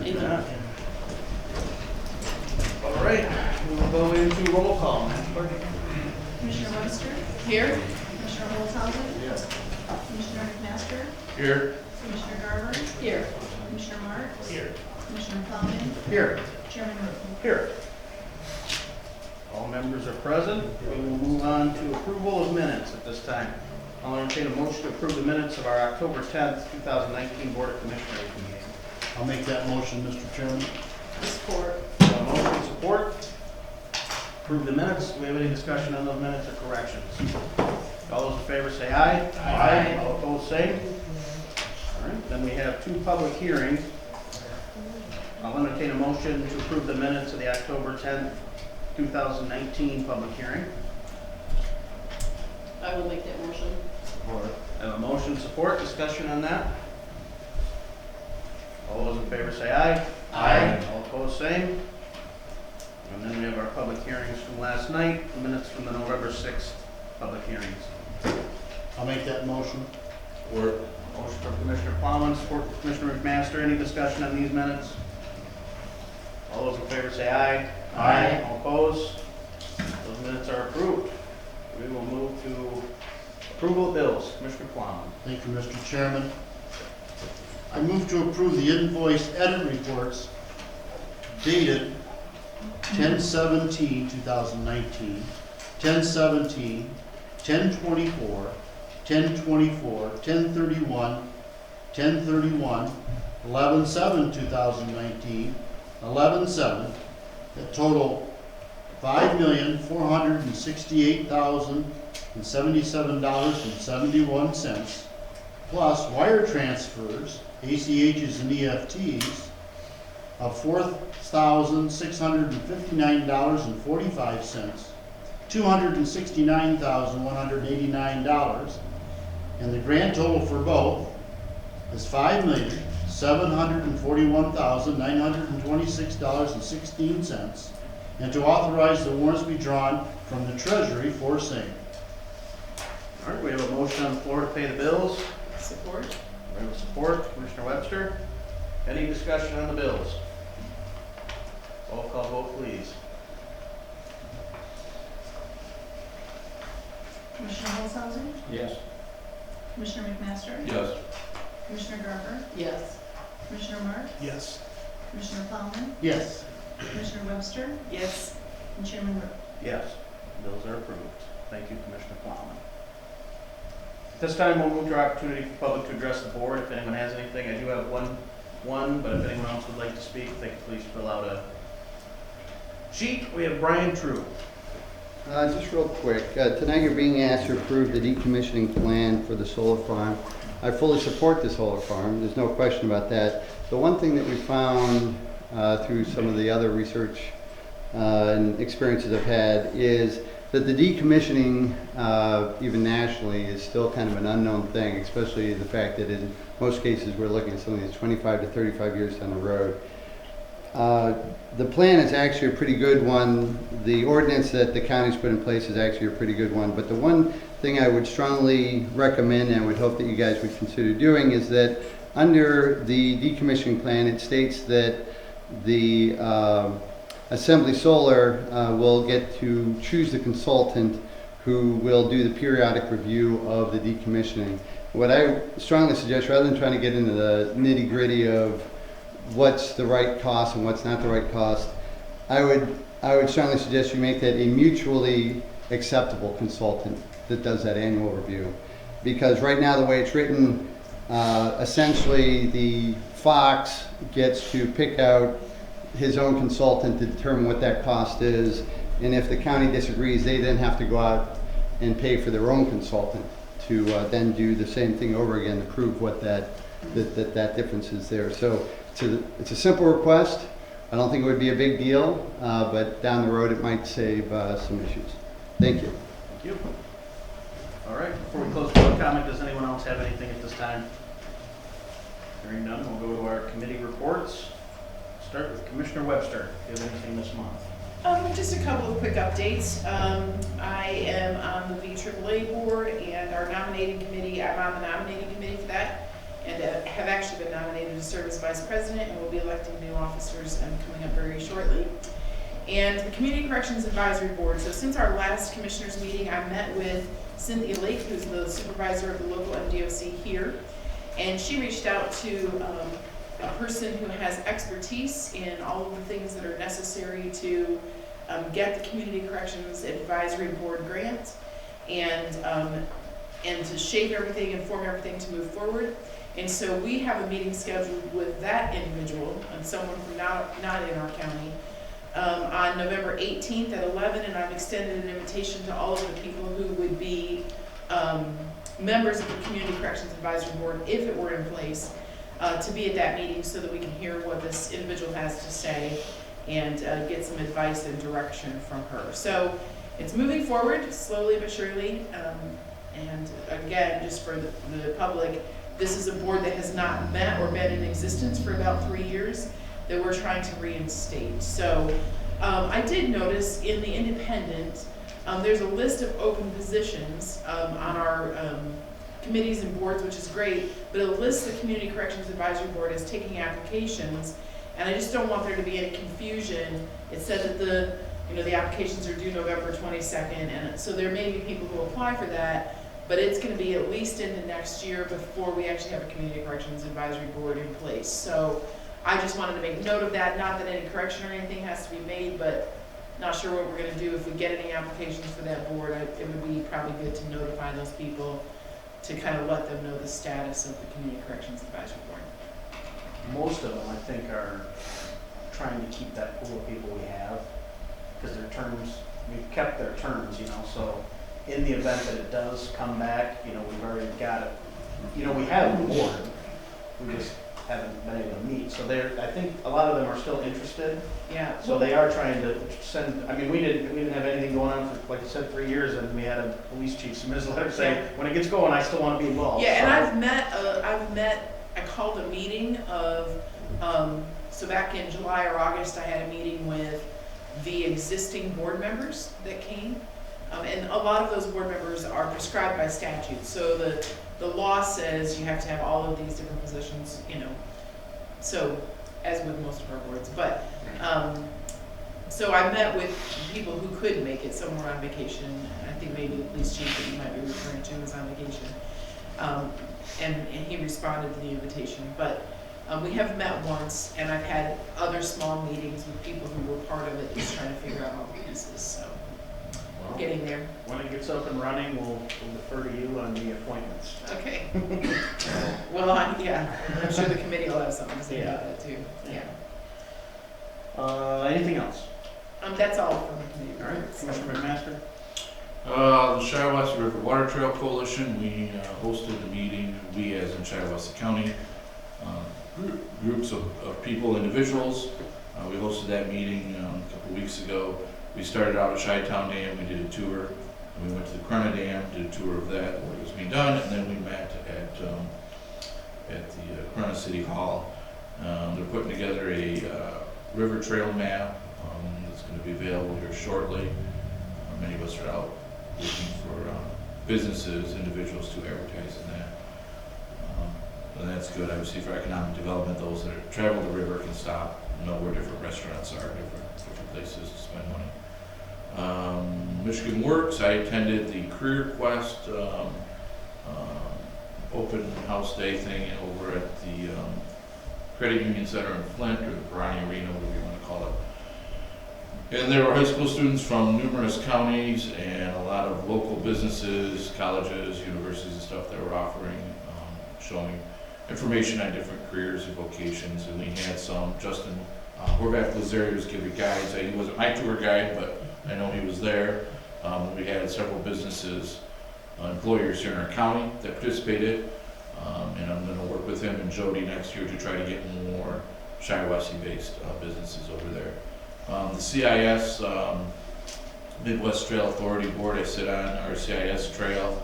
Amen. All right, we will go into roll call. Commissioner Webster? Here. Commissioner Holzhausen? Yes. Commissioner McMaster? Here. Commissioner Garber? Here. Commissioner Marks? Here. Commissioner Plowman? Here. Chairman Ruth? Here. All members are present. We will move on to approval of minutes at this time. I'll entertain a motion to approve the minutes of our October 10th, 2019 Board of Commissioners meeting. I'll make that motion, Mr. Chairman. Support. Motion support. Approve the minutes. Do we have any discussion on those minutes or corrections? All those in favor say aye. Aye. All opposed say. All right, then we have two public hearings. I'll entertain a motion to approve the minutes of the October 10th, 2019 public hearing. I will make that motion. I have a motion support. Discussion on that. All those in favor say aye. Aye. All opposed, same. And then we have our public hearings from last night, the minutes from the November 6th public hearings. I'll make that motion. Motion from Commissioner Plowman, support from Commissioner McMaster. Any discussion on these minutes? All those in favor say aye. Aye. All opposed? Those minutes are approved. We will move to approval of bills. Commissioner Plowman. Thank you, Mr. Chairman. I move to approve the invoice edit reports dated 10/17/2019, 10/17, 10/24, 10/24, 10/31, 10/31, 11/7/2019, 11/7, that total $5,468,077.71, plus wire transfers, ACHs and EFTs, of $4,659.45, $269,189, and the grand total for both is $5,741,926.16, and to authorize the warrants be drawn from the treasury for same. All right, we have a motion on the floor to pay the bills. Support. We have a support, Commissioner Webster. Any discussion on the bills? Roll call vote, please. Commissioner Holzhausen? Yes. Commissioner McMaster? Yes. Commissioner Garber? Yes. Commissioner Marks? Yes. Commissioner Plowman? Yes. Commissioner Webster? Yes. And Chairman Ruth? Yes. Bills are approved. Thank you, Commissioner Plowman. At this time, we'll move to our opportunity for public to address the board. If anyone has anything, I do have one, but if anyone else would like to speak, they can please fill out a sheet. We have Brian True. Just real quick, tonight you're being asked to approve the decommissioning plan for the solar farm. I fully support the solar farm, there's no question about that. The one thing that we found through some of the other research and experiences I've had is that the decommissioning, even nationally, is still kind of an unknown thing, especially the fact that in most cases we're looking at something that's 25 to 35 years down the road. The plan is actually a pretty good one. The ordinance that the county's put in place is actually a pretty good one. But the one thing I would strongly recommend and would hope that you guys would consider doing is that under the decommissioning plan, it states that the Assembly Solar will get to choose the consultant who will do the periodic review of the decommissioning. What I strongly suggest, rather than trying to get into the nitty-gritty of what's the right cost and what's not the right cost, I would strongly suggest you make that a mutually acceptable consultant that does that annual review. Because right now the way it's written, essentially the Fox gets to pick out his own consultant to determine what that cost is, and if the county disagrees, they then have to go out and pay for their own consultant to then do the same thing over again to prove what that difference is there. So it's a simple request. I don't think it would be a big deal, but down the road it might save some issues. Thank you. Thank you. All right, before we close public comment, does anyone else have anything at this time? Hearing none, we'll go to our committee reports. Start with Commissioner Webster. Do you have anything this month? Just a couple of quick updates. I am on the VAAA board and our nominating committee. I'm on the nominating committee for that. and have actually been nominated to serve as vice president, and will be electing new officers coming up very shortly. And the Community Corrections Advisory Board. So since our last commissioners meeting, I met with Cynthia Lake, who's the supervisor of the local MDOC here, and she reached out to a person who has expertise in all of the things that are necessary to get the Community Corrections Advisory Board grant, and to shape everything and form everything to move forward. And so we have a meeting scheduled with that individual, and someone from not in our county, on November 18th at 11, and I've extended an invitation to all of the people who would be members of the Community Corrections Advisory Board, if it were in place, to be at that meeting so that we can hear what this individual has to say and get some advice and direction from her. So it's moving forward slowly but surely. And again, just for the public, this is a board that has not met or been in existence for about 3 years that we're trying to reinstate. So I did notice in the Independent, there's a list of open positions on our committees and boards, which is great, but it lists the Community Corrections Advisory Board as taking applications, and I just don't want there to be any confusion. It said that the applications are due November 22nd, and so there may be people who apply for that, but it's going to be at least into next year before we actually have a Community Corrections Advisory Board in place. So I just wanted to make note of that, not that any correction or anything has to be made, but not sure what we're going to do if we get any applications for that board. It would be probably good to notify those people to kind of let them know the status of the Community Corrections Advisory Board. Most of them, I think, are trying to keep that pool of people we have, because their terms, we've kept their terms, so in the event that it does come back, we've already got it. We have a board, we just haven't been able to meet, so I think a lot of them are still interested. Yeah. So they are trying to send, we didn't have anything going on for, like you said, 3 years, and we had a police chief submit his letter saying, when it gets going, I still want to be involved. Yeah, so. and I called a meeting of, so back in July or August, I had a meeting with the existing board members that came, and a lot of those board members are prescribed by statute. So the law says you have to have all of these different positions, so as with most of our boards. But so I met with people who could make it. Some were on vacation. I think maybe the police chief that you might be referring to was on vacation, and he responded to the invitation. But we have met once, and I've had other small meetings with people who were part of it, just trying to figure out all the pieces. So we're getting there. When it gets up and running, we'll defer to you on the appointments. Okay. Well, yeah, I'm sure the committee will have something to say about that too. Yeah. Anything else? That's all from the committee. All right, Commissioner McMaster? The Shiawassee River Water Trail Coalition, we hosted the meeting, we as in Shiawassee County, groups of people, individuals. We hosted that meeting a couple weeks ago. We started out at Chi-Town Dam, we did a tour, and we went to the Corona Dam, did a tour of that, what was being done, and then we met at the Corona City Hall. They're putting together a river trail map that's going to be available here shortly. Many of us are out looking for businesses, individuals to advertise in that. And that's good, obviously, for economic development. Those that travel the river can stop, know where different restaurants are, different places to spend money. Michigan Works, I attended the Career Quest open house day thing over at the Credit Union Center in Flint, or the Pirani Arena, whatever you want to call it. And there were high school students from numerous counties and a lot of local businesses, colleges, universities and stuff that were offering, showing information on different careers and vocations. And we had some, Justin Horvath was there, he was giving guides. He wasn't my tour guide, but I know he was there. We had several businesses, employers here in our county that participated. And I'm going to work with him and Jody next year to try to get more Shiawassee-based businesses over there. The CIS, Midwest Trail Authority Board, I sit on our CIS trail.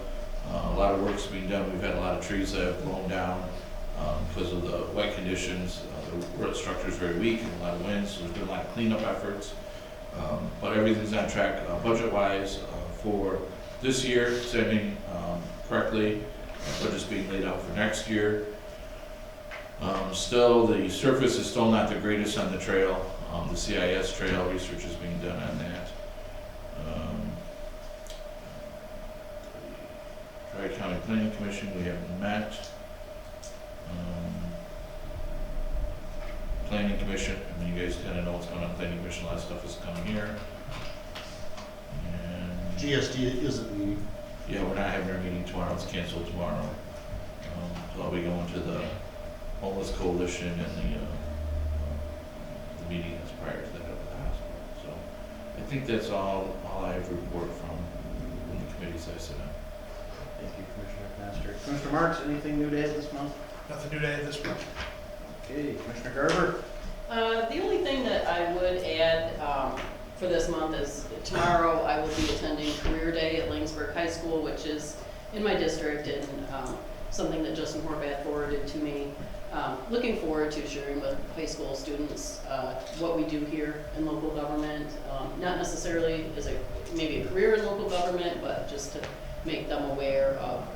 A lot of work's being done. We've had a lot of trees that have blown down because of the wet conditions. The root structure is very weak and a lot of winds, so there's been a lot of cleanup efforts. But everything's on track budget-wise for this year, sending correctly. Budget's being laid out for next year. Still, the surface is still not the greatest on the trail. The CIS trail research is being done on that. Tri-County Planning Commission, we haven't met. Planning Commission, I mean, you guys kind of know what's going on in Planning Commission, a lot of stuff is coming here. And GST isn't meeting. yeah, we're not having our meeting tomorrow, it's canceled tomorrow. So I'll be going to the Homeless Coalition and the meeting that's prior to that at the hospital. So I think that's all I have to report from the committees I sit on. Thank you, Commissioner Pastor. Commissioner Marks, anything new to add this month? Nothing new to add this month. Okay, Commissioner Garber? The only thing that I would add for this month is tomorrow I will be attending Career Day at Langsburg High School, which is in my district and something that Justin Horvath forwarded to me. Looking forward to sharing with high school students what we do here in local government. Not necessarily as maybe a career in local government, but just to make them aware of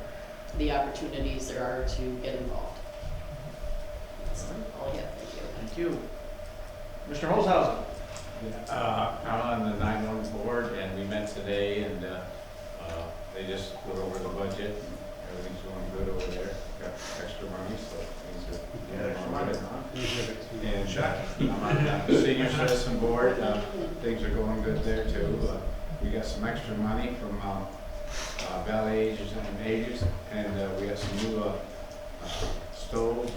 the opportunities there are to get involved. That's all I have. Thank you. Thank you. Mr. Holzhausen? I'm on the 911 board, and we met today, and they just went over the budget. Everything's going good over there. Got extra money, so things are good. And I'm on the senior citizen board. Things are going good there too. We got some extra money from Valley Ages and Ages, and we got some new stoves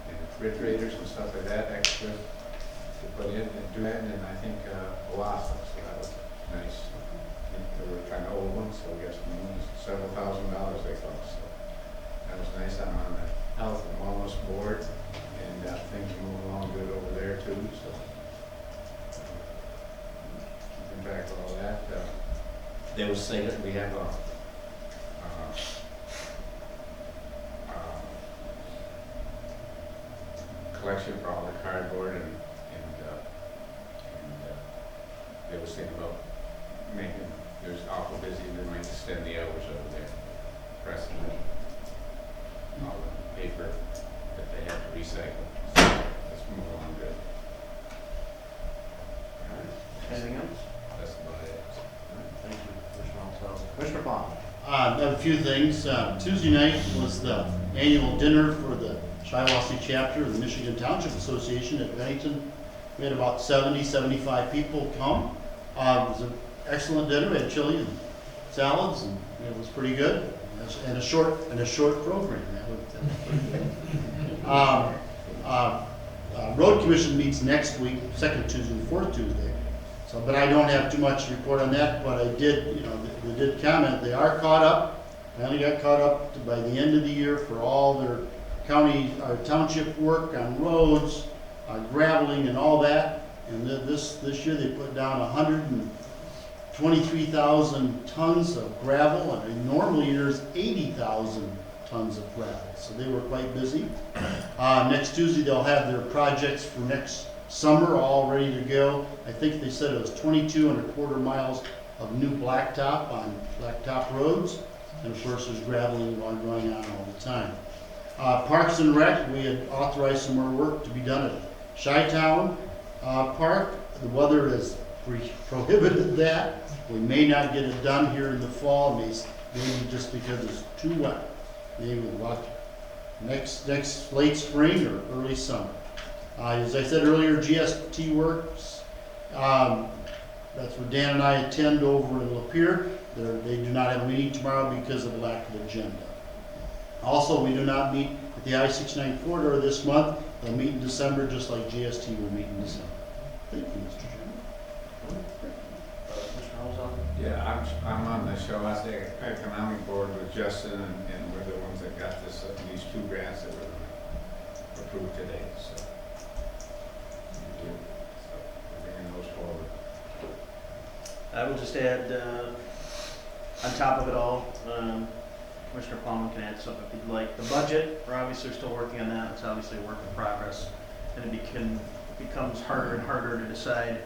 and refrigerators and stuff like that extra to put in and do that, and I think Shiawassee, so that was nice. They were kind of old ones, so we got some new ones, several $1,000s they cost, so that was nice. I'm on the health and wellness board, and things are moving along good over there too, so keeping track of all that. They will say that we have a collection for all the cardboard, and they was thinking about making, there's awful busy, they might extend the hours over there, pressing all the paper that they have to recycle. So let's move on good. All right. Anything else? That's about it. Thank you, Commissioner Holzhausen. Commissioner Plum? I have a few things. Tuesday night was the annual dinner for the Shiawassee chapter of the Michigan Township Association at Bennington. We had about 70, 75 people come. It was an excellent dinner. We had chili and salads, and it was pretty good. And a short program. Road Commission meets next week, second Tuesday, fourth Tuesday. So, but I don't have too much to report on that. But I did, they did comment. They are caught up. Finally got caught up by the end of the year for all their county or township work on roads, graveling, and all that. And this year they put down 123,000 tons of gravel, and normally there's 80,000 tons of gravel. So they were quite busy. Next Tuesday they'll have their projects for next summer all ready to go. I think they said it was 22.25 miles of new blacktop on blacktop roads. And of course there's graveling going on all the time. Parks and Rec, we had authorized some more work to be done at Chi-Town Park. The weather has prohibited that. We may not get it done here in the fall, maybe just because it's too wet. Maybe we'll watch next late spring or early summer. As I said earlier, GST Works, that's where Dan and I attend over in Lapeer. They do not have a meeting tomorrow because of lack of agenda. Also, we do not meet at the I-69 corridor this month. They'll meet in December, just like GST will meet in December. Thank you, Mr. Chairman. Commissioner Holzhausen? Yeah, I'm on the Shiawassee Economic Board with Justin, and we're the ones that got these two grants that were approved today, so. We're bringing those forward. I will just add, on top of it all, Commissioner Plowman can add something if he'd like. The budget, we're obviously still working on that. It's obviously a work in progress. And it becomes harder and harder to decide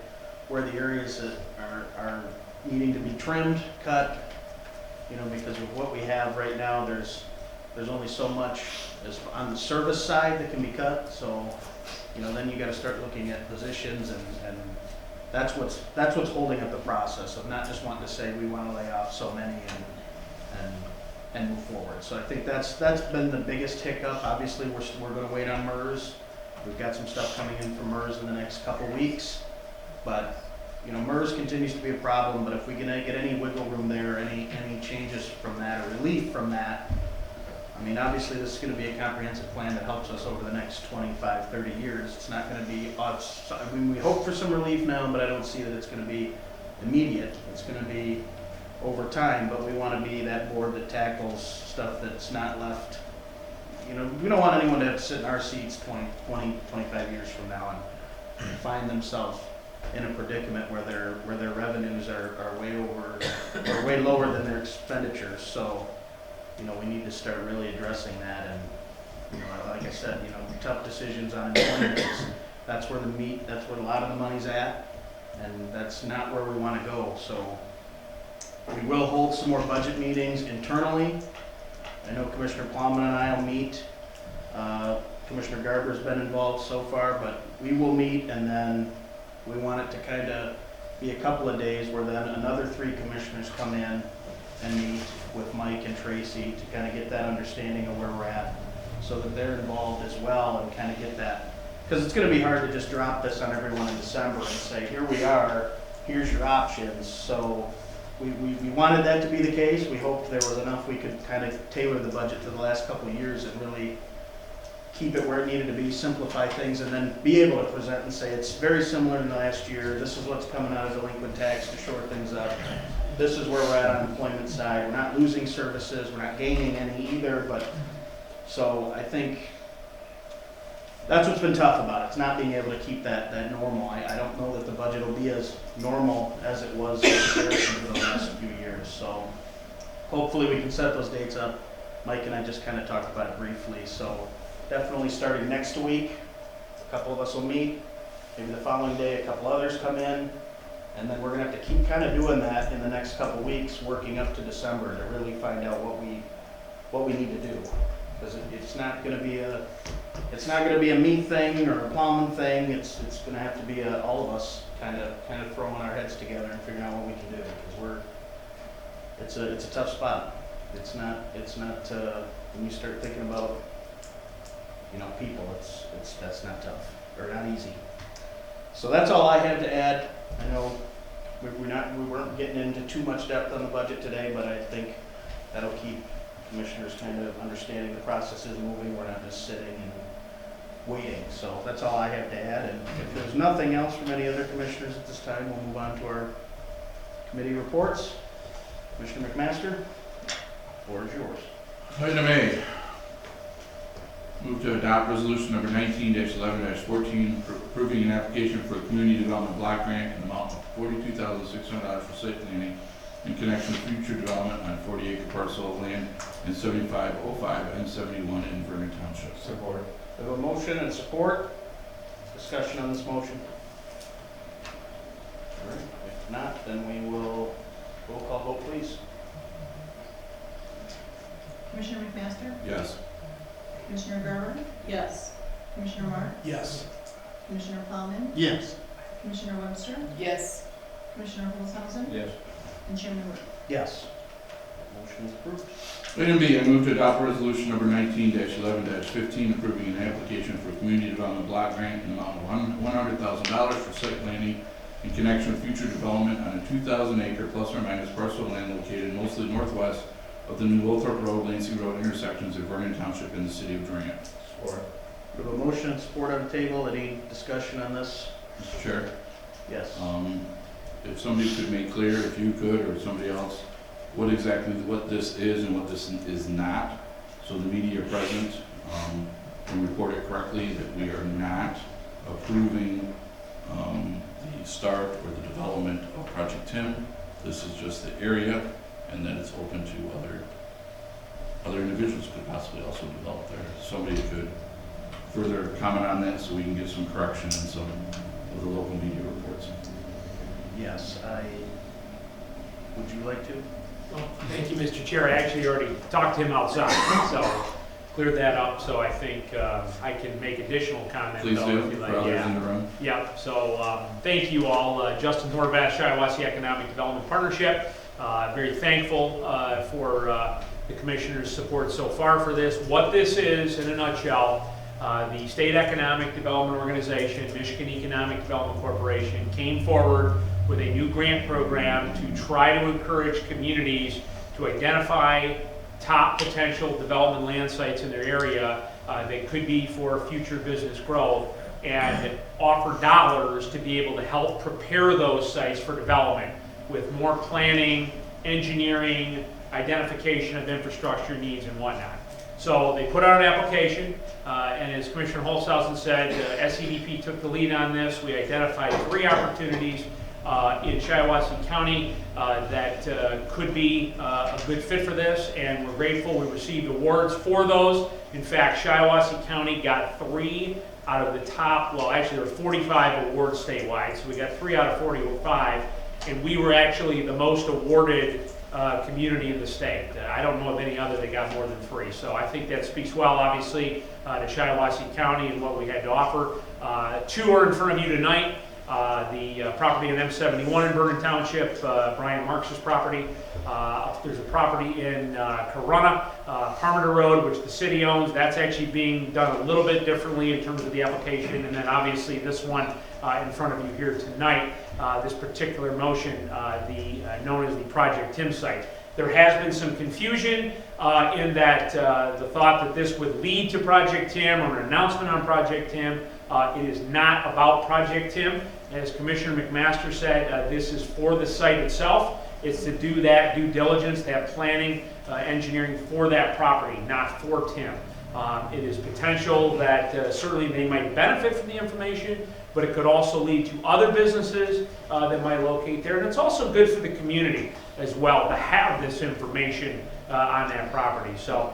where the areas that are needing to be trimmed, cut, because of what we have right now, there's there's only so much as on the service side that can be cut, so, you know, then you gotta start looking at positions and that's what's holding up the process of not just wanting to say we wanna lay off so many and move forward. So I think that's been the biggest hiccup. Obviously, we're gonna wait on MERS. We've got some stuff coming in from MERS in the next couple weeks, but, you know, MERS continues to be a problem, but if we can get any wiggle room there, any changes from that or relief from that, I mean, obviously, this is gonna be a comprehensive plan that helps us over the next 25, 30 years. It's not gonna be, I mean, we hope for some relief now, but I don't see that it's gonna be immediate. It's gonna be over time, but we wanna be that board that tackles stuff that's not left. You know, we don't want anyone to have to sit in our seats 20, 25 years from now and find themselves in a predicament where their revenues are way lower than their expenditures. So, you know, we need to start really addressing that, and, you know, like I said, you know, tough decisions on employment, that's where that's where a lot of the money's at, and that's not where we wanna go. So we will hold some more budget meetings internally. I know Commissioner Plowman and I will meet. Commissioner Garber's been involved so far, but we will meet, and then we want it to kind of be a couple of days where then another 3 commissioners come in and meet with Mike and Tracy to kind of get that understanding of where we're at, so that they're involved as well and kind of get that. Because it's going to be hard to just drop this on everyone in December and say, here we are, here's your options. So we wanted that to be the case. We hoped there was enough we could kind of tailor the budget to the last couple of years and really keep it where it needed to be, simplify things, and then be able to present and say it's very similar to last year. This is what's coming out of delinquent tax to shore things up. This is where we're at on the employment side. We're not losing services, we're not gaining any either, but, so I think that's what's been tough about it. It's not being able to keep that normal. I don't know that the budget will be as normal as it was in comparison to the last few years. So hopefully we can set those dates up. Mike and I just kind of talked about it briefly. So definitely starting next week, a couple of us will meet. Maybe the following day, a couple others come in. And then we're gonna have to keep kind of doing that in the next couple weeks, working up to December to really find out what we need to do. Because it's not gonna be a me thing or a Plowman thing. It's gonna have to be all of us kind of throwing our heads together and figuring out what we can do. Because it's a tough spot. It's not when you start thinking about, you know, people. That's not tough or not easy. So that's all I have to add. I know we weren't getting into too much depth on the budget today, but I think that'll keep commissioners kind of understanding the process is moving. We're not just sitting and waiting. So that's all I have to add. And if there's nothing else from any other commissioners at this time, we'll move on to our committee reports. Commissioner McMaster, the floor is yours. Item A, move to adopt resolution number 19-11-14, approving an application for a community development block grant in the amount of $42,600 for site planning in connection with future development on a 40-acre parcel of land in 7505 and 71 in Vernon Township. Support. We have a motion and support. Discussion on this motion. All right. If not, then we will roll call vote, please. Commissioner McMaster? Yes. Commissioner Garber? Yes. Commissioner Marks? Yes. Commissioner Plowman? Yes. Commissioner Webster? Yes. Commissioner Olshausen? Yes. And Chairman White. Yes. Motion is approved. Item B, I move to adopt resolution number 19-11-15, approving an application for a community development block grant in the amount of $100,000 for site planning in connection with future development on a 2,000-acre plus or minus parcel of land located mostly northwest of the New Lothrop Road, Lansing Road intersections of Vernon Township in the city of Durant. Support. We have a motion and support on the table. Any discussion on this? Mr. Chair, Yes. if somebody could make clear, if you could or somebody else, what this is and what this is not, so the media present can report it correctly, that we are not approving the start or the development of Project Tim. This is just the area, and then it's open to other individuals could possibly also develop there. Somebody could further comment on that so we can get some correction in some of the local media reports. Yes. Would you like to? Well, thank you, Mr. Chair. I actually already talked to him outside, so cleared that up. So I think I can make additional comments. Please do, if you for like. others Yeah. in the room. Yep, so thank you all. Justin Horvath, Shiawassee Economic Development Partnership. Very thankful for the Commissioner's support so far for this. What this is, in a nutshell, the State Economic Development Organization, Michigan Economic Development Corporation, came forward with a new grant program to try to encourage communities to identify top potential development land sites in their area that could be for future business growth, and offer dollars to be able to help prepare those sites for development with more planning, engineering, identification of infrastructure needs and whatnot. So they put out an application, and as Commissioner Holzhausen said, SEDP took the lead on this. We identified 3 opportunities in Shiawassee County that could be a good fit for this, and we're grateful we received awards for those. In fact, Shiawassee County got 3 out of the top, well, actually there were 45 awards statewide, so we got 3 out of 45, and we were actually the most awarded community in the state. I don't know of any other that got more than 3, so I think that speaks well, obviously, to Shiawassee County and what we had to offer. 2 are in front of you tonight. The property in M71 in Vernon Township, Brian Marks's property. There's a property in Corunna, Parmenter Road, which the city owns. That's actually being done a little bit differently in terms of the application. And then obviously this one in front of you here tonight, this particular motion, known as the Project Tim site. There has been some confusion in that the thought that this would lead to Project Tim or an announcement on Project Tim. It is not about Project Tim. As Commissioner McMaster said, this is for the site itself. It's to do that due diligence, to have planning, engineering for that property, not for Tim. It is potential that certainly they might benefit from the information, but it could also lead to other businesses that might locate there. And it's also good for the community as well to have this information on that property. So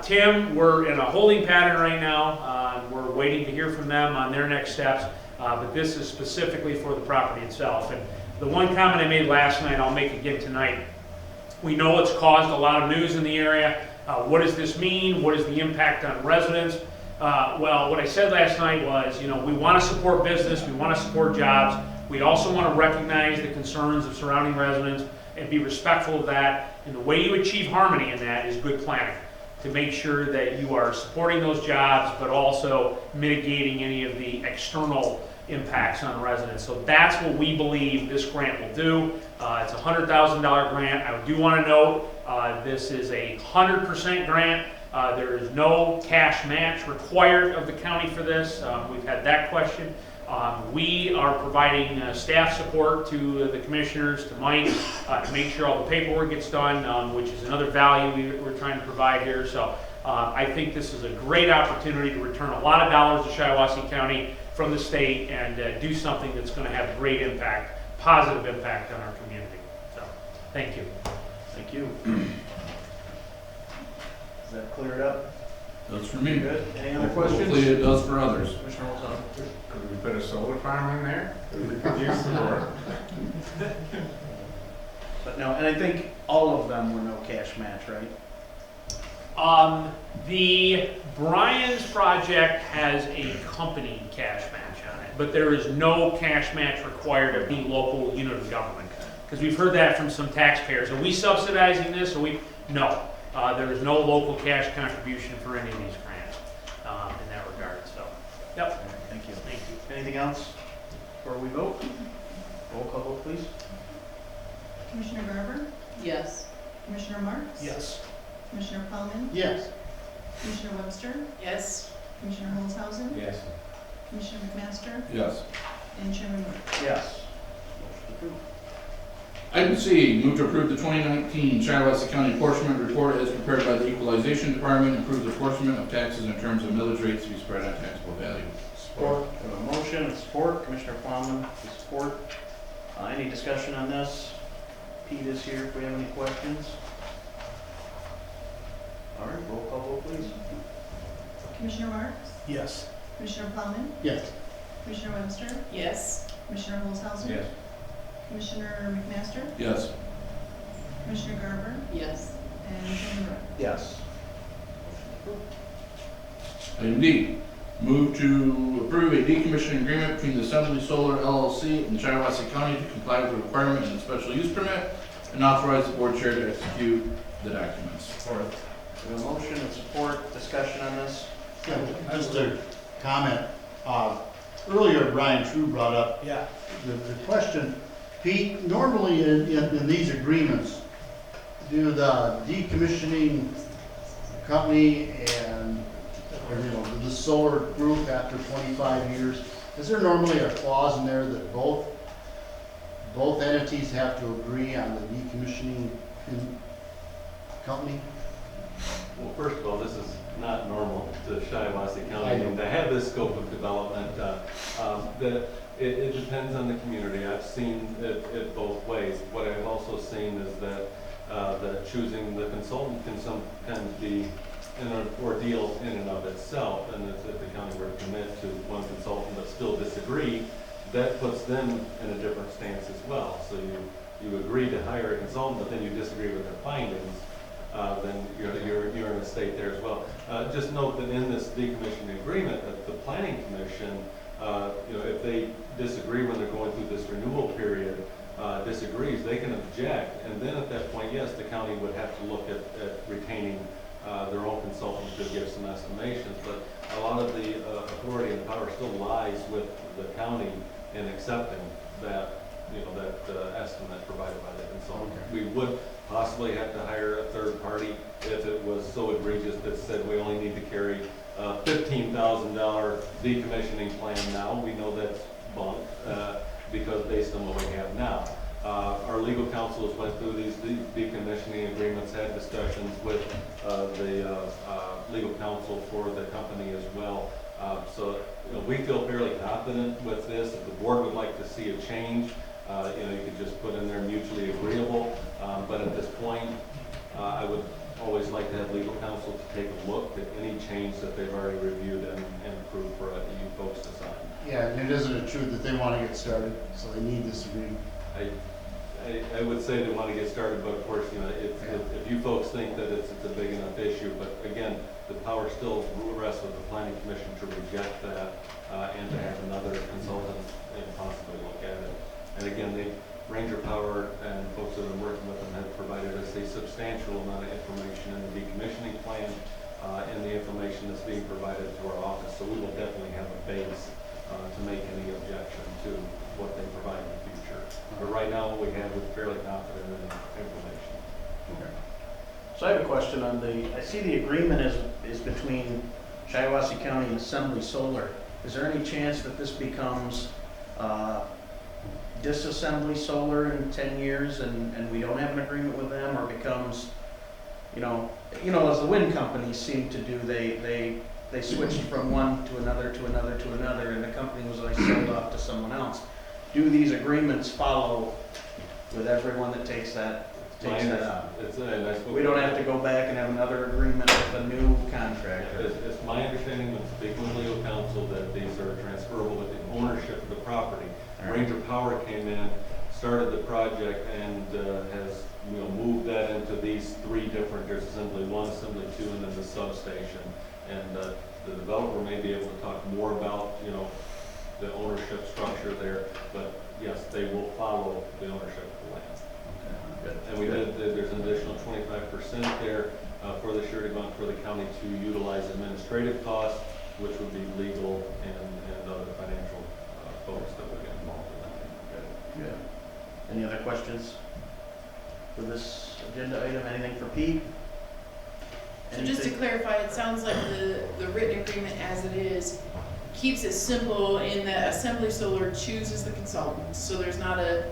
Tim, we're in a holding pattern right now. We're waiting to hear from them on their next steps, but this is specifically for the property itself. And the one comment I made last night, I'll make again tonight. We know it's caused a lot of news in the area. What does this mean? What is the impact on residents? Well, what I said last night was, you know, we want to support business, we want to support jobs. We also want to recognize the concerns of surrounding residents and be respectful of that. And the way you achieve harmony in that is good planning, to make sure that you are supporting those jobs, but also mitigating any of the external impacts on residents. So that's what we believe this grant will do. It's a $100,000 grant. I do want to note this is a 100% grant. There is no cash match required of the county for this. We've had that question. We are providing staff support to the commissioners, to Mike, to make sure all the paperwork gets done, which is another value we're trying to provide here. So I think this is a great opportunity to return a lot of dollars to Shiawassee County from the state and do something that's going to have great impact, positive impact on our community. So thank you. Thank you. Does that clear it up? That's for me. Good. Any other questions? Hopefully it does for others. Commissioner Olson? Could we put a solar farm in there? We could use the more. But no, and I think all of them were no cash match, right? The Brian's project has a company cash match on it, but there is no cash match required to be local unit of government. Because we've heard that from some taxpayers. Are we subsidizing this? No. There is no local cash contribution for any of these grants in that regard. So, yep. All right, thank you. Thank you. Anything else before we vote? Roll call vote, please. Commissioner Garber, Yes. Commissioner Marks? Yes. Commissioner Plowman, Yes. Commissioner Webster, Yes. Commissioner Holzhausen, Yes. Commissioner McMaster, Yes. and Chairman Moore. Yes. Motion approved. Item C, move to approve the 2019 Shiawassee County apportionment report as prepared by the Equalization Department, improve the apportionment of taxes in terms of millage rates to be spread on taxable value. Support. We have a motion and support. Commissioner Plowman, with support. Any discussion on this? Pete is here if we have any questions. All right, roll call vote, please. Commissioner Marks, Yes. Commissioner Plowman, Yes. Commissioner Webster, Yes. Commissioner Holzhausen, Yes. Commissioner McMaster, Yes. Commissioner Garber, Yes. and Chairman Rudd. Yes. Item D, move to approve a decommissioning agreement between the Assembly Solar LLC and Shiawassee County to comply with the requirements of the special use permit and authorize the board chair to execute the documents. Support. We have a motion and support, discussion on this? Yeah, just a comment. Earlier, Brian True brought up Yeah. the question. Pete, normally in these agreements, do the decommissioning company and, or, you know, the solar group after 25 years, is there normally a clause in there that both entities have to agree on the decommissioning company? Well, first of all, this is not normal to Shiawassee I County, know. and to have this scope of development, it depends on the community. I've seen it both ways. What I've also seen is that choosing the consultant can sometimes be an ordeal in and of itself, and if the county were to commit to one consultant but still disagree, that puts them in a different stance as well. So you agree to hire a consultant, but then you disagree with their findings, then you're in a state there as well. Just note that in this decommissioning agreement, that the planning commission, if they disagree when they're going through this renewal period, disagrees, they can object, and then at that point, yes, the county would have to look at retaining their own consultant to give some estimations, but a lot of the authority and power still lies with the county in accepting that, that estimate provided by the consultant. Okay. We would possibly have to hire a third party if it was so egregious that said we only need to carry a $15,000 decommissioning plan now. We know that's bunk, because based on what we have now. Our legal counsel has went through these decommissioning agreements, had discussions with the legal counsel for the company as well. So we feel fairly confident with this. If the board would like to see a change, you could just put in there mutually agreeable. But at this point, I would always like to have legal counsel to take a look at any change that they've already reviewed and approved for you folks to sign. Yeah, and isn't it true that they want to get started, so they need this agreement? I would say they want to get started, but of course, if you folks think that it's a big enough issue, but again, the power still rests with the planning commission to reject that and to have another consultant possibly look at it. And again, Ranger Power and folks that have been working with them have provided us a substantial amount of information in the decommissioning plan and the information that's being provided to our office. So we will definitely have a base to make any objection to what they provide in the future. But right now, what we have, we're fairly confident in the information. Okay. So I have a question on I see the agreement is between Shiawassee County and Assembly Solar. Is there any chance that this becomes disassembly solar in 10 years and we don't have an agreement with them, or becomes, as the wind companies seem to do, they switched from one to another to another to another, and the company was like sold off to someone else. Do these agreements follow with everyone that takes that up? We don't have to go back and have another agreement with a new contractor. It's my understanding when speaking with legal counsel that these are transferable with the ownership of the property. Ranger Power came in, started the project, and has moved that into these three different. There's Assembly 1, Assembly 2, and then the substation. And the developer may be able to talk more about the ownership structure there. But yes, they will follow the ownership of the land. Good. And there's an additional 25% there for the surety bond for the county to utilize administrative costs, which would be legal and other financial folks that would get involved in that. Good. Any other questions for this agenda item? Anything for Pete? So just to clarify, it sounds like the written agreement as it is keeps it simple in that Assembly Solar chooses the consultant, so there's not a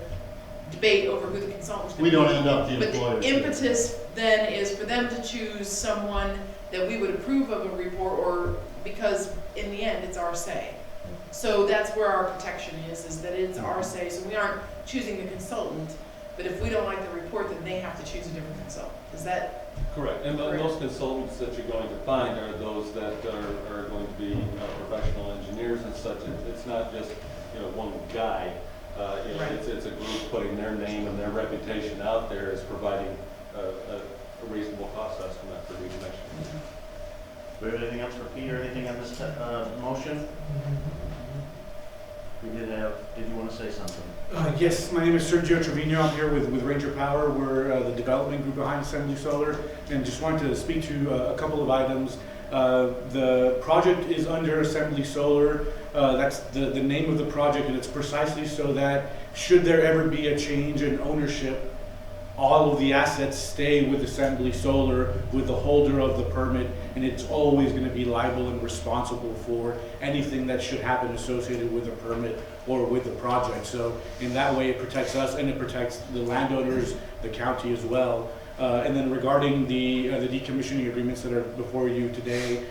debate over who the consultant's going We to be. don't end up the But employer. the impetus then is for them to choose someone that we would approve of a report, or because in the end, it's our say. So that's where our protection is that it's our say, so we aren't choosing a consultant, but if we don't like the report, then they have to choose a different consultant. Is that? Correct, and Correct. those consultants that you're going to find are those that are going to be professional engineers and such. It's not just one guy. Right. It's a group putting their name and their reputation out there as providing a reasonable cost estimate for decommissioning. Do we have anything else for Pete or anything on this motion? We did you want to say something? Yes, my name is Sergio Trevino. I'm here with Ranger Power. We're the development group behind Assembly Solar, and just wanted to speak to a couple of items. The project is under Assembly Solar. That's the name of the project, and it's precisely so that should there ever be a change in ownership, all of the assets stay with Assembly Solar, with the holder of the permit, and it's always going to be liable and responsible for anything that should happen associated with the permit or with the project. So in that way, it protects us and it protects the landowners, the county as well. And then regarding the decommissioning agreements that are before you today,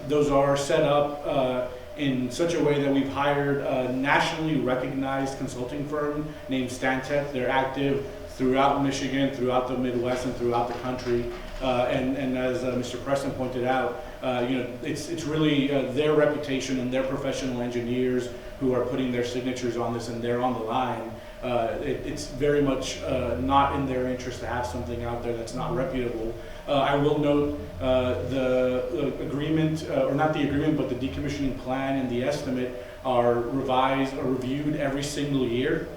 those are set up in such a way that we've hired a nationally recognized consulting firm named Stantec. They're active throughout Michigan, throughout the Midwest, and throughout the country. And as Mr. Preston pointed out, it's really their reputation and their professional engineers who are putting their signatures on this, and they're on the line. It's very much not in their interest to have something out there that's not reputable. I will note the agreement, or not the agreement, but the decommissioning plan and the estimate are revised or reviewed every single year.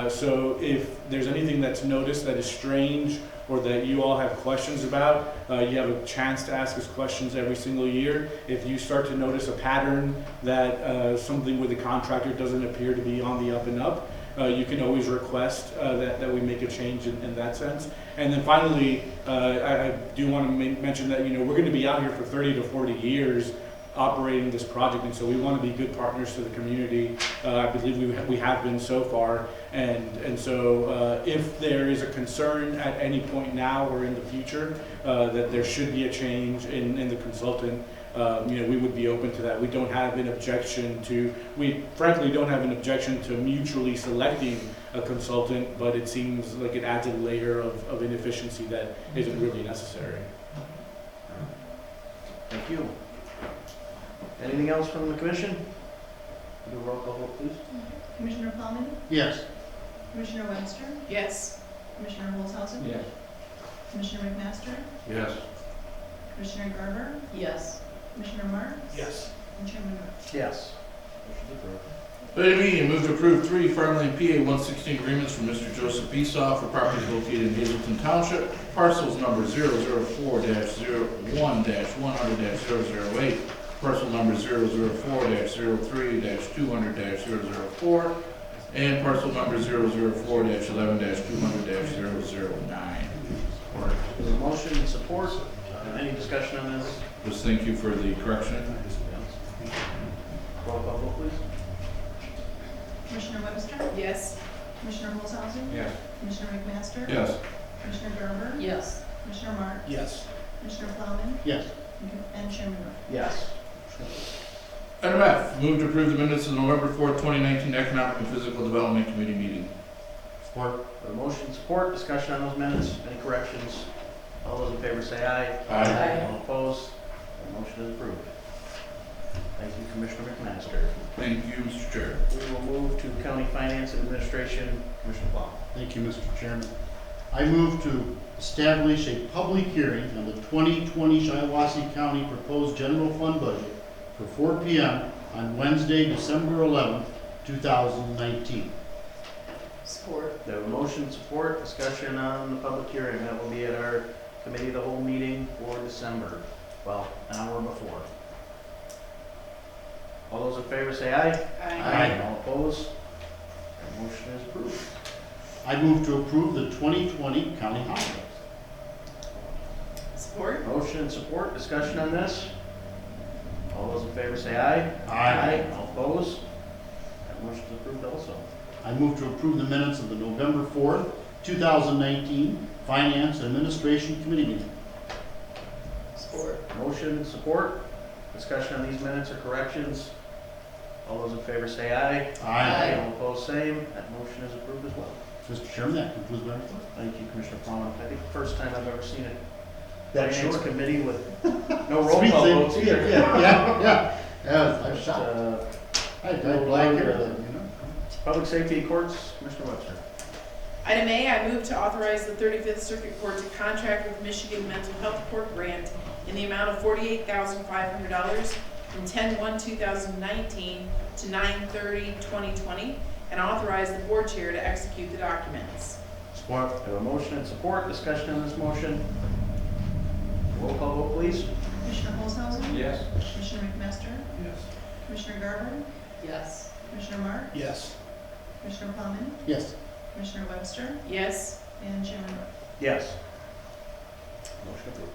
So if there's anything that's noticed that is strange or that you all have questions about, you have a chance to ask us questions every single year. If you start to notice a pattern that something with the contractor doesn't appear to be on the up and up, you can always request that we make a change in that sense. And then finally, I do want to mention that we're going to be out here for 30 to 40 years operating this project, and so we want to be good partners to the community. I believe we have been so far, and so if there is a concern at any point now or in the future that there should be a change in the consultant, we would be open to that. We don't have an objection to, we frankly don't have an objection to mutually selecting a consultant, but it seems like it adds a layer of inefficiency that isn't really necessary. Thank you. Anything else from the commission? Do a roll call vote, please. Commissioner Plowman, Yes. Commissioner Webster, Yes. Commissioner Olshausen, Yes. Commissioner McMaster, Yes. Commissioner Garber, Yes. Commissioner Marks, Yes. and Chairman Rush. Yes. Motion's approved. Item E, move to approve 3 farmland PA 116 agreements from Mr. Joseph Esau for properties located in Hazelton Township, parcels number 004-01-100-008, parcel number 004-03-200-004, and parcel number 004-11-200-009. There's a motion and support. Any discussion on this? Just thank you for the correction. Roll call vote, please. Commissioner Webster, Yes. Commissioner Olshausen, Yes. Commissioner McMaster, Yes. Commissioner Garber, Yes. Commissioner Marks, Yes. Commissioner Plowman, Yes. and Chairman Rush. Yes. Item F, move to approve the minutes of the November 4th, 2019 Economic and Physical Development Committee meeting. Support. A motion support, discussion on those minutes, any corrections? All those in favor say aye. Aye. All opposed? The motion is approved. Thank you, Commissioner McMaster. Thank you, Mr. Chair. We will move to County Finance and Administration, Commissioner Plow. Thank you, Mr. Chairman. I move to establish a public hearing on the 2020 Shiawassee County proposed general fund budget for 4 p.m. on Wednesday, December 11th, 2019. Support. There a motion support, discussion on the public hearing. That will be at our committee of the whole meeting for December. Well, an hour before. All those in favor say aye. Aye. All opposed? That motion is approved. I move to approve the 2020 county holidays. Support. Motion and support, discussion on this. All those in favor say aye. All opposed? That motion is approved also. I move to approve the minutes of the November 4th, 2019 Finance and Administration Committee meeting. Support. Motion and support, discussion on these minutes or corrections. All those in favor say aye. Aye. All opposed, same. That motion is approved as well. Mr. Chairman, that concludes my report. Thank you, Commissioner Plowman. I think the first time I've ever seen a That finance short. committee with no roll Sweet call thing. votes either. Yeah. I was But, shocked. I no black longer hair than- then, you know. Public Safety and Courts, Commissioner Webster. Item A, I move to authorize the 35th Circuit Court to contract with Michigan Mental Health Court Grant in the amount of $48,500 from 10/1/2019 to 9/30/2020, and authorize the board chair to execute the documents. Support. We have a motion and support. Discussion on this motion. Roll call vote, please. Commissioner Olshausen? Yes. Commissioner McMaster? Yes. Commissioner Garber? Yes. Commissioner Marks? Yes. Commissioner Plowman? Yes. Commissioner Webster? Yes. And Chairman Roy. Yes. Motion approved.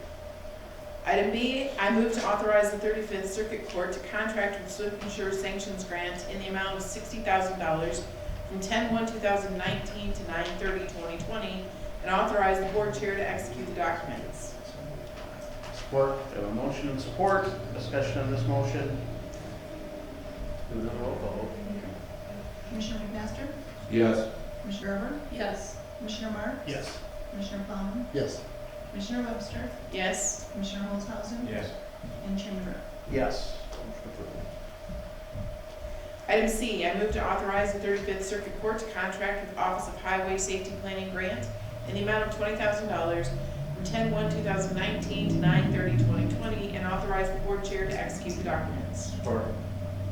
Item B, I move to authorize the 35th Circuit Court to contract with Swift Insure Sanctions Grant in the amount of $60,000 from 10/1/2019 to 9/30/2020, and authorize the board chair to execute the documents. Support. We have a motion and support. Discussion on this motion. Do another roll call vote. Commissioner McMaster? Yes. Commissioner Garber? Yes. Commissioner Marks? Yes. Commissioner Plowman? Yes. Commissioner Webster? Yes. Commissioner Olshausen? Yes. And Chairman Roy. Yes. Motion approved. Item C, I move to authorize the 35th Circuit Court to contract with Office of Highway Safety Planning Grant in the amount of $20,000 from 10/1/2019 to 9/30/2020, and authorize the board chair to execute the documents. Support.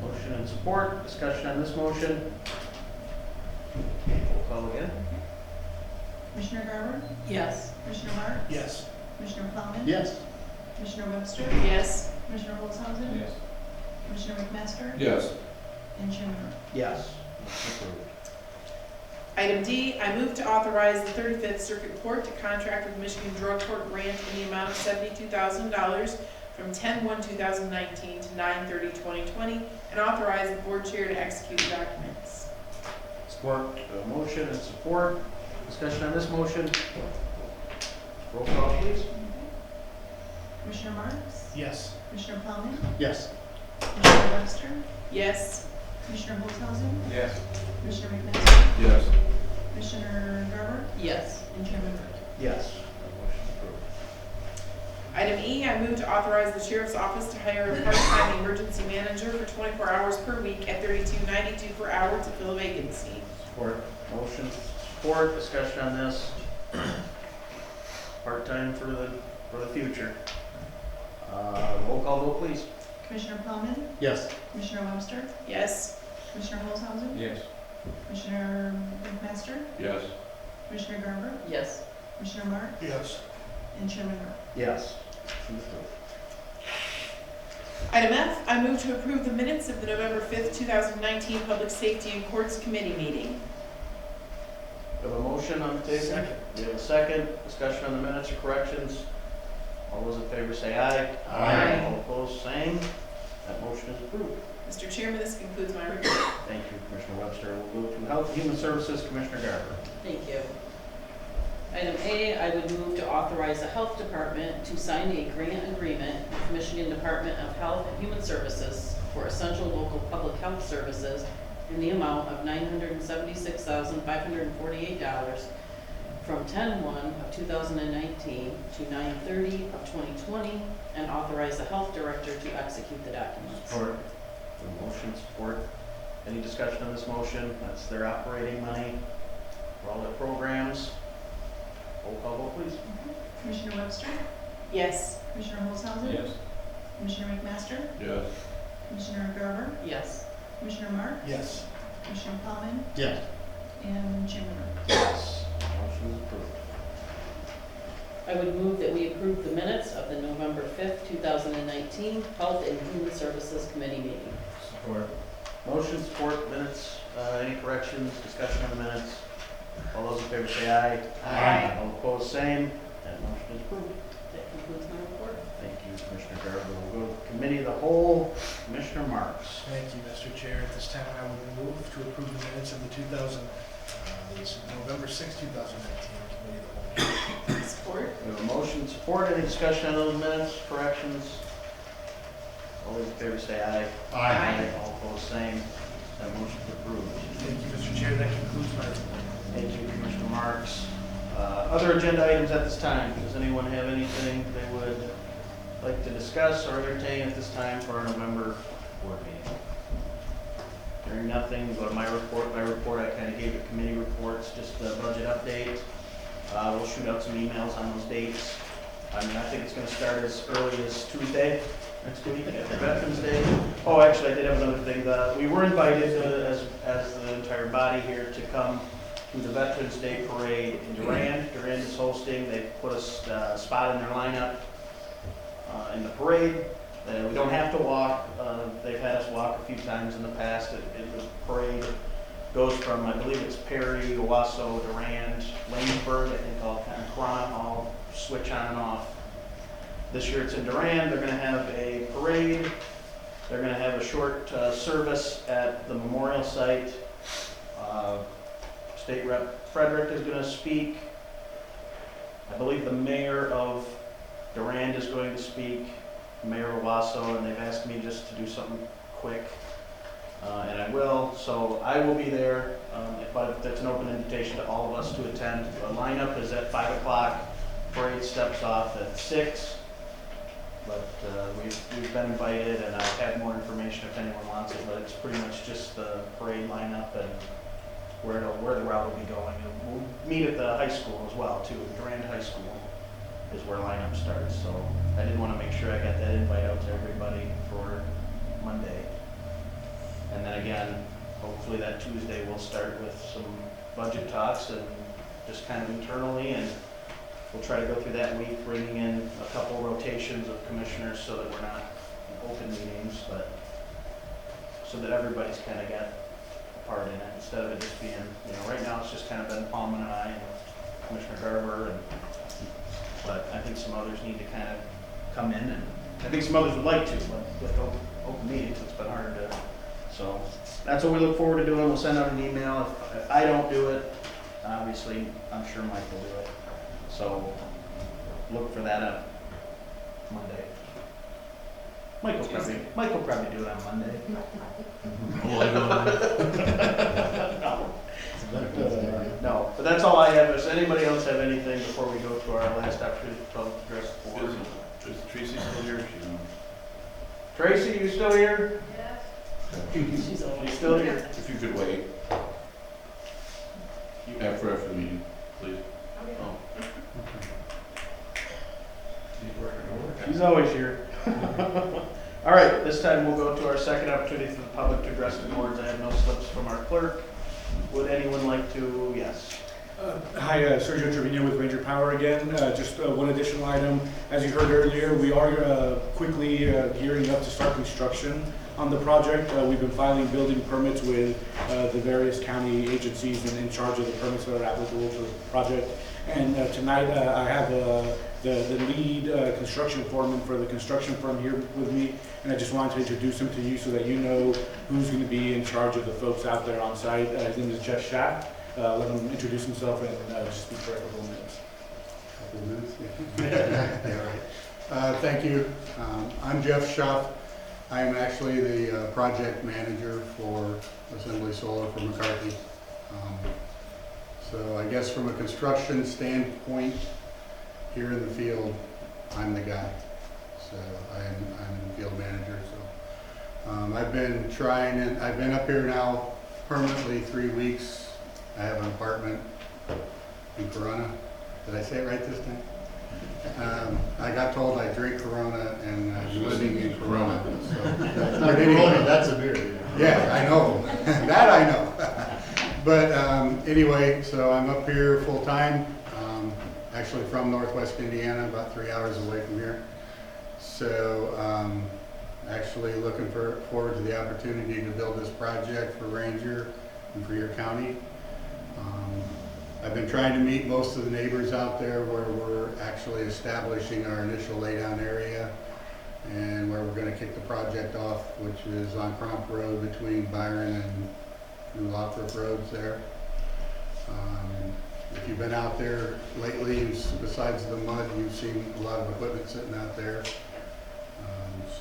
Motion and support. Discussion on this motion. Roll call again. Commissioner Garber? Yes. Commissioner Marks? Yes. Commissioner Plowman? Yes. Commissioner Webster? Yes. Commissioner Olshausen? Yes. Commissioner McMaster? Yes. And Chairman Roy. Yes. Motion approved. Item D, I move to authorize the 35th Circuit Court to contract with Michigan Drug Court Grant in the amount of $72,000 from 10/1/2019 to 9/30/2020, and authorize the board chair to execute the documents. Support. We have a motion and support. Discussion on this motion. Roll call, please. Commissioner Marks? Yes. Commissioner Plowman? Yes. Commissioner Webster? Yes. Commissioner Olshausen? Yes. Commissioner McMaster? Yes. Commissioner Garber? Yes. And Chairman Roy. Yes. Motion approved. Item E, I move to authorize the sheriff's office to hire a part-time emergency manager for 24 hours per week at $32.92 per hour to fill a vacancy. Support. Motion, support. Discussion on this. Part-time for the future. Roll call vote, please. Commissioner Plowman? Yes. Commissioner Webster? Yes. Commissioner Olshausen? Yes. Commissioner McMaster? Yes. Commissioner Garber? Yes. Commissioner Marks? Yes. And Chairman Roy. Yes. Motion approved. Item F, I move to approve the minutes of the November 5th, 2019 Public Safety and Courts Committee meeting. We have a motion on the table. Second. We have a second. Discussion on the minutes or corrections. All those in favor say aye. Aye. All opposed, same. That motion is approved. Mr. Chairman, this concludes my report. Thank you, Commissioner Webster. We'll go to Health and Human Services, Commissioner Garber. Thank you. Item A, I would move to authorize the Health Department to sign a grant agreement with Michigan Department of Health and Human Services for essential local public health services in the amount of $976,548 from 10/1/2019 to 9/30/2020, and authorize the Health Director to execute the documents. Support. The motion, support. Any discussion on this motion? That's their operating money for all their programs. Roll call vote, please. Commissioner Webster? Yes. Commissioner Olshausen? Yes. Commissioner McMaster? Yes. Commissioner Garber? Yes. Commissioner Marks? Yes. Commissioner Plowman? Yes. And Chairman Roy. Yes. Motion is approved. I would move that we approve the minutes of the November 5th, 2019 Health and Human Services Committee meeting. Support. Motion, support, minutes, any corrections, discussion on the minutes? All those in favor say aye. Aye. All opposed, same. That motion is approved. That concludes my report. Thank you, Commissioner Garber. We'll go to Committee of the Whole, Commissioner Marks. Thank you, Mr. Chair. At this time, I would move to approve the minutes of the November 6, 2019 Committee of the Whole. Support. We have a motion, support, any discussion on those minutes, corrections? All those in favor say aye. Aye. All opposed, same. That motion is approved. Thank you, Mr. Chair. That concludes my report. Thank you, Commissioner Marks. Other agenda items at this time. Does anyone have anything they would like to discuss or entertain at this time for our November board meeting? Hearing Hearing nothing, go to my report. My report, I kind of gave it committee reports, just a budget update. We'll shoot out some emails on those dates. I mean, I think it's gonna start as early as Tuesday, next week, after Veterans Day. Oh, actually, I did have another thing. We were invited as the entire body here to come to the Veterans Day Parade in Durand. Durand is hosting. They put us a spot in their lineup in the parade. We don't have to walk. They've had us walk a few times in the past. The parade goes from, I believe it's Perry, Owasso, Durand, Lanesburg, I think all kind of Corona, all switch on and off. This year it's in Durand. They're going to have a parade. They're going to have a short service at the memorial site. State Rep Frederick is going to speak. I believe the mayor of Durand is going to speak, Mayor Owasso, and they've asked me just to do something quick, and I will. So I will be there, but that's an open invitation to all of us to attend. The lineup is at 5 o'clock. Parade steps off at 6. But we've been invited, and I'll have more information if anyone wants it. But it's pretty much just the parade lineup and where the route will be going. And we'll meet at the high school as well too. Durand High School is where lineup starts. So I did want to make sure I got that invite out to everybody for Monday. And then again, hopefully that Tuesday we'll start with some budget talks and just kind of internally, and we'll try to go through that week, bringing in a couple rotations of commissioners so that we're not in open meetings, but so that everybody's kind of got a part in it, instead of it just being, right now it's just kind of been Paulman and I and Commissioner Garber, but I think some others need to kind of come in, and I think some others would like to, but with open meetings, it's been hard to, so that's what we look forward to doing. We'll send out an email. If I don't do it, obviously, I'm sure Mike will do it. So look for that on Monday. Mike will probably do it on Monday. No, but that's all I have. Does anybody else have anything before we go to our last opportunity to address the board? Is Tracy still here? Tracy, you still here? Yes. She's still here. If you could wait after the meeting, please. Oh. She's always here. All right, this time we'll go to our second opportunity for the public to address the boards. I have no slips from our clerk. Would anyone like to? Yes. Hi, Sergio Trevino with Ranger Power again. Just one additional item. As you heard earlier, we are quickly gearing up to start construction on the project. We've been filing building permits with the various county agencies and in charge of the permits that are applicable to the project. And tonight I have the lead construction foreman for the construction firm here with me, and I just wanted to introduce him to you so that you know who's going to be in charge of the folks out there on site. His name is Jeff Schaff. Let him introduce himself and just speak for a couple of minutes. Couple of minutes? Yeah, right. Thank you. I'm Jeff Schaff. I am actually the project manager for Assembly Solar for McCarthy. So I guess from a construction standpoint, here in the field, I'm the guy. So I'm the field manager. So I've been trying, and I've been up here now permanently 3 weeks. I have an apartment in Corona. Did I say it right this time? I got told I drink Corona and I'm living in Corona. So, but anyway, that's a beer. Yeah, I know. That I know. But anyway, so I'm up here full time. Actually from Northwest Indiana, about 3 hours away from here. So actually looking forward to the opportunity to build this project for Ranger and for your county. I've been trying to meet most of the neighbors out there where we're actually establishing our initial laydown area and where we're going to kick the project off, which is on Cromp Road between Byron and New Lothrop Roads there. If you've been out there lately, besides the mud, you've seen a lot of equipment sitting out there.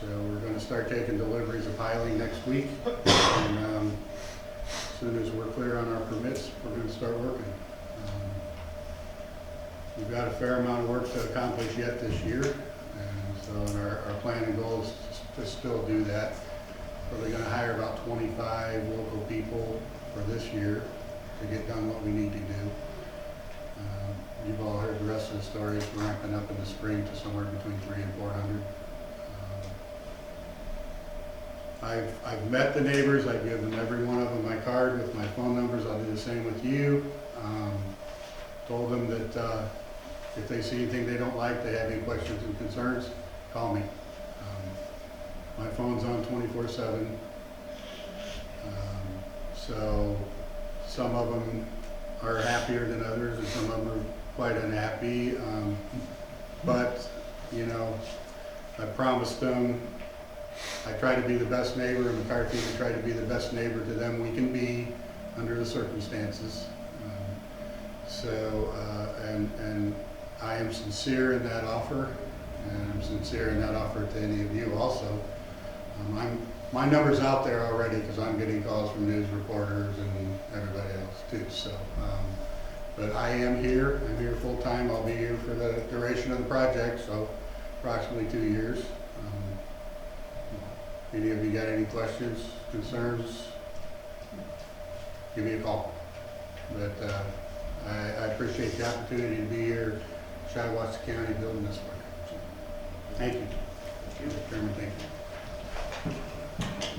So we're going to start taking deliveries of piling next week. And as soon as we're clear on our permits, we're going to start working. We've got a fair amount of work to accomplish yet this year. And so our plan and goal is to still do that. Probably gonna hire about 25 local people for this year to get done what we need to do. You've all heard the rest of the stories. We're ramping up in the spring to somewhere between 300 and 400. I've met the neighbors. I've given every one of them my card with my phone numbers. I'll do the same with you. Told them that if they see anything they don't like, they have any questions and concerns, call me. My phone's on 24/7. So some of them are happier than others, and some of them are quite unhappy. But, you know, I promised them I try to be the best neighbor, and McCarthy to try to be the best neighbor to them we can be under the circumstances. And I am sincere in that offer, and I'm sincere in that offer to any of you also. My number's out there already because I'm getting calls from news reporters and everybody else too. So, but I am here. I'm here full time. I'll be here for the duration of the project, so approximately 2 years. Any of you got any questions, concerns? Give me a call. But I appreciate the opportunity to be here, Shiawassee County, building this work. Thank you. Mr. Chairman, thank you.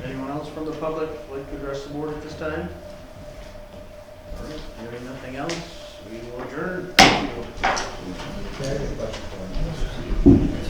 Anyone else from the public like to address the board at this time? All right, hearing nothing else, we will adjourn. Thank you.